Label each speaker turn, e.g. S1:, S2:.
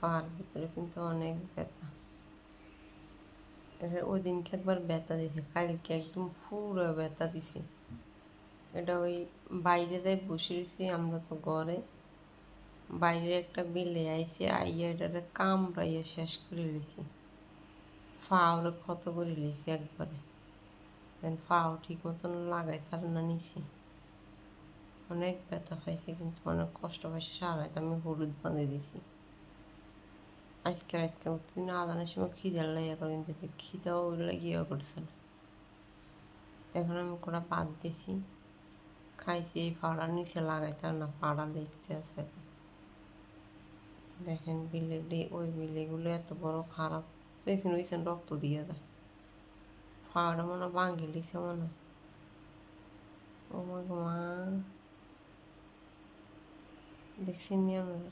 S1: পার ভিতরে কিন্তু অনেক ব্যথা। এটা ওই দিনকে একবার ব্যথা দিছে, কালকে একদম পুরো ব্যথা দিছে। এটা ওই বাইরে যাই বসে রয়েছি আমরা তো ঘরে, বাইরে একটা বিলে আইসে আইয়া এটারে কামড়াইয়া শেষ করে লিছি। ফাওরে ক্ষত করে লিছি একবারে। দেন ফাও ঠিক মতন লাগাই তার না নিছি। অনেক ব্যথা পাইছে কিন্তু অনেক কষ্ট পাইছে, সারা রাত আমি হলুদ বাঁধে দিছি। আজকে রাতকে উঠতে আদানের সময় খিদার লাইয়া করে, কিন্তু খিদাও লাগিয়া করছে না। এখন আমি কটা বাদ দিছি, খাইছি। এই পাড়ার নিচে লাগাইতে না, পাড়া লিখতে আছে। দেখেন বিলে, ওই বিলেগুলো এত বড় খারাপ। দেখছেন ওইখানে রক্ত দিয়ে যায়। পাড়া মনে হয় ভাঙ্গি লিছে মনে হয়। ও মা গো মা, দেখছেন নি আমরা।